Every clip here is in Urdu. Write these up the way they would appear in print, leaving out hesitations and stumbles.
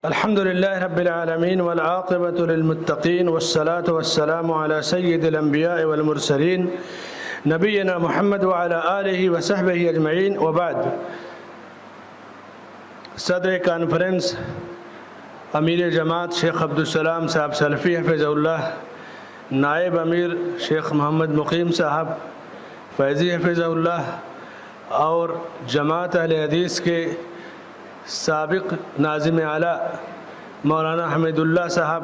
الحمد لله رب العالمين والعاقبة للمتقين والصلاة والسلام على سيد الأنبياء والمرسلين نبينا محمد وعلى آله وصحبه أجمعين وبعد. صدر کانفرنس امیر جماعت شیخ عبدالسلام صاحب سلفی حفظ اللہ، نائب امیر شیخ محمد مقیم صاحب فیضی حفظ اللہ اور جماعت اہل حدیث کے سابق ناظم اعلیٰ مولانا حمید اللہ صاحب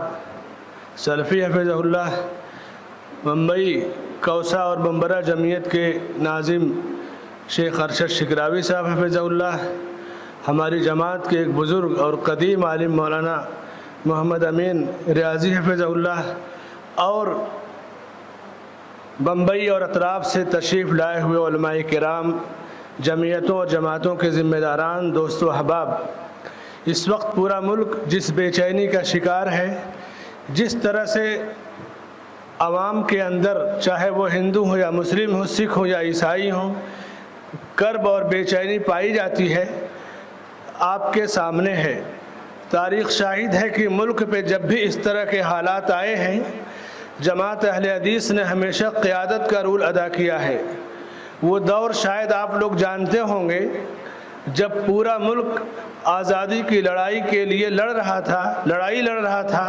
سلفی حفظ اللہ، ممبئی کوسا اور بمبرا جمعیت کے ناظم شیخ ارشد شکراوی صاحب حفظ اللہ، ہماری جماعت کے ایک بزرگ اور قدیم عالم مولانا محمد امین ریاضی حفظ اللہ، اور بمبئی اور اطراف سے تشریف لائے ہوئے علماء کرام، جمعیتوں اور جماعتوں کے ذمہ داران، دوست و احباب. اس وقت پورا ملک جس بے چینی کا شکار ہے، جس طرح سے عوام کے اندر، چاہے وہ ہندو ہو یا مسلم ہو، سکھ ہو یا عیسائی ہوں، کرب اور بے چینی پائی جاتی ہے، آپ کے سامنے ہے. تاریخ شاہد ہے کہ ملک پہ جب بھی اس طرح کے حالات آئے ہیں، جماعت اہل حدیث نے ہمیشہ قیادت کا رول ادا کیا ہے. وہ دور شاید آپ لوگ جانتے ہوں گے جب پورا ملک آزادی کی لڑائی کے لیے لڑائی لڑ رہا تھا،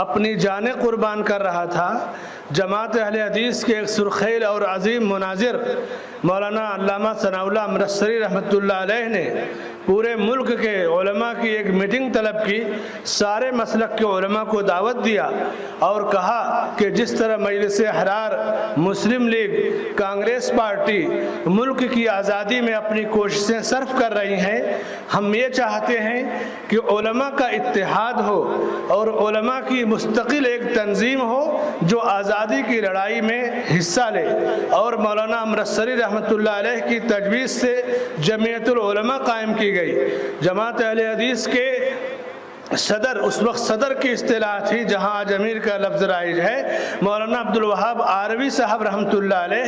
اپنی جانیں قربان کر رہا تھا. جماعت اہل حدیث کے ایک سرخیل اور عظیم مناظر مولانا علامہ ثناء اللہ امرتسری رحمۃ اللہ علیہ نے پورے ملک کے علماء کی ایک میٹنگ طلب کی، سارے مسلک کے علماء کو دعوت دیا اور کہا کہ جس طرح مجلس احرار، مسلم لیگ، کانگریس پارٹی ملک کی آزادی میں اپنی کوششیں صرف کر رہی ہیں، ہم یہ چاہتے ہیں کہ علماء کا اتحاد ہو اور علماء کی مستقل ایک تنظیم ہو جو آزادی کی لڑائی میں حصہ لے. اور مولانا امرتسری رحمۃ اللہ علیہ کی تجویز سے جمعیت العلماء قائم کی گئی. جماعت اہل حدیث کے صدر، اس وقت صدر کی اصطلاح تھی جہاں آج امیر کا لفظ رائج ہے، مولانا عبدالوہاب آروی صاحب رحمۃ اللہ علیہ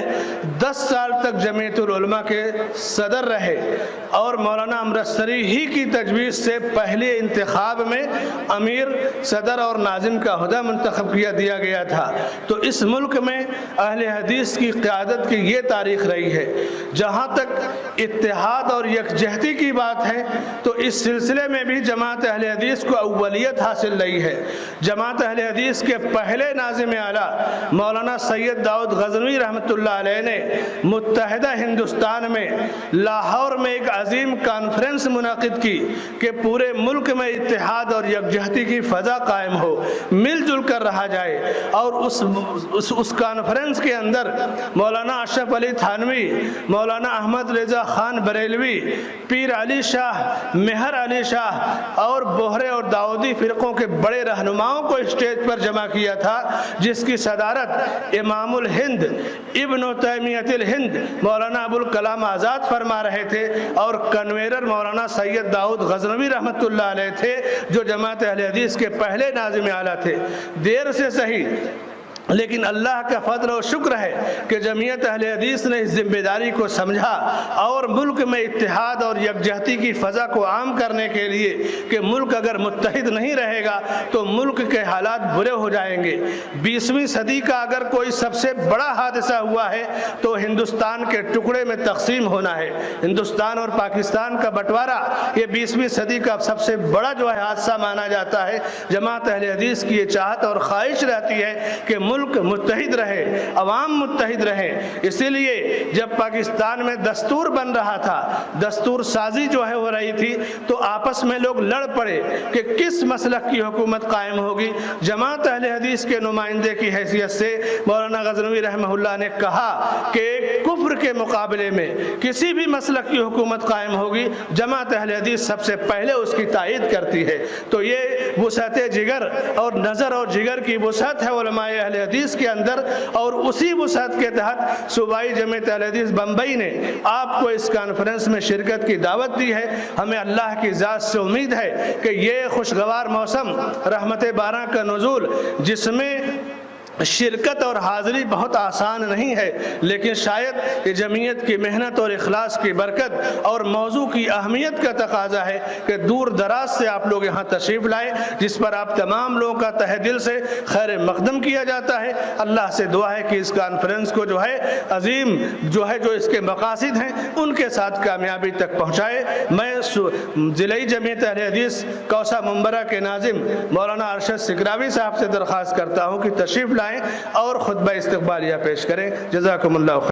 10 سال تک جمعیت العلماء کے صدر رہے اور مولانا امرتسری ہی کی تجویز سے پہلے انتخاب میں امیر، صدر اور ناظم کا عہدہ منتخب دیا گیا تھا. تو اس ملک میں اہل حدیث کی قیادت کی یہ تاریخ رہی ہے. جہاں تک اتحاد اور یکجہتی کی بات ہے تو اس سلسلے میں بھی جماعت اہل حدیث کو اولیت حاصل رہی ہے. جماعت اہل حدیث کے پہلے ناظم اعلیٰ مولانا سید داؤد غزنوی رحمۃ اللہ علیہ نے متحدہ ہندوستان میں لاہور میں ایک عظیم کانفرنس منعقد کی کہ پورے ملک میں اتحاد اور یکجہتی کی فضا قائم ہو، مل جل کر رہا جائے. اور اس کانفرنس کے اندر مولانا اشرف علی تھانوی، مولانا احمد رضا خان بریلوی، پیر علی شاہ، مہر علی شاہ اور بوہرے اور داؤدی فرقوں کے بڑے رہنماؤں کو اسٹیج پر جمع کیا تھا، جس کی صدارت امام الہند ابن تیمیہ الہند مولانا ابوالکلام آزاد فرما رہے تھے اور کنوینر مولانا سید داؤد غزنوی رحمۃ اللہ علیہ تھے جو جماعت اہل حدیث کے پہلے ناظم اعلیٰ تھے. دیر سے صحیح لیکن اللہ کا فضل و شکر ہے کہ جمعیت اہل حدیث نے اس ذمہ داری کو سمجھا اور ملک میں اتحاد اور یکجہتی کی فضا کو عام کرنے کے لیے کہ ملک اگر متحد نہیں رہے گا تو ملک کے حالات برے ہو جائیں گے. 20ویں صدی کا اگر کوئی سب سے بڑا حادثہ ہوا ہے تو ہندوستان کے ٹکڑے میں تقسیم ہونا ہے. ہندوستان اور پاکستان کا بٹوارا یہ 20ویں صدی کا سب سے بڑا جو ہے حادثہ مانا جاتا ہے. جماعت اہل حدیث کی یہ چاہت اور خواہش رہتی ہے کہ ملک متحد رہے، عوام متحد رہے. اسی لیے جب پاکستان میں دستور بن رہا تھا، دستور سازی جو ہے ہو رہی تھی، تو آپس میں لوگ لڑ پڑے کہ کس مسلک کی حکومت قائم ہوگی. جماعت اہل حدیث کے نمائندے کی حیثیت سے مولانا غزنوی رحمہ اللہ نے کہا کہ کفر کے مقابلے میں کسی بھی مسلک کی حکومت قائم ہوگی، جماعت اہل حدیث سب سے پہلے اس کی تائید کرتی ہے. تو یہ وسعت جگر اور نظر اور جگر کی وسعت ہے علماء اہل حدیث کے اندر، اور اسی وسعت کے تحت صوبائی جمعیت اہل حدیث بمبئی نے آپ کو اس کانفرنس میں شرکت کی دعوت دی ہے. ہمیں اللہ کی ذات سے امید ہے کہ یہ خوشگوار موسم، رحمت باران کا نزول، جس میں شرکت اور حاضری بہت آسان نہیں ہے، لیکن شاید یہ جمعیت کی محنت اور اخلاص کی برکت اور موضوع کی اہمیت کا تقاضا ہے کہ دور دراز سے آپ لوگ یہاں تشریف لائے، جس پر آپ تمام لوگوں کا تہہ دل سے خیر مقدم کیا جاتا ہے۔ اللہ سے دعا ہے کہ اس کانفرنس کو جو ہے عظیم جو اس کے مقاصد ہیں ان کے ساتھ کامیابی تک پہنچائے۔ میں ضلعی جمعیت اہل حدیث کوسہ منبرہ کے ناظم مولانا ارشد سکراوی صاحب سے درخواست کرتا ہوں کہ تشریف لائیں اور خطبہ استقبالیہ پیش کریں۔ جزاکم اللہ خیر۔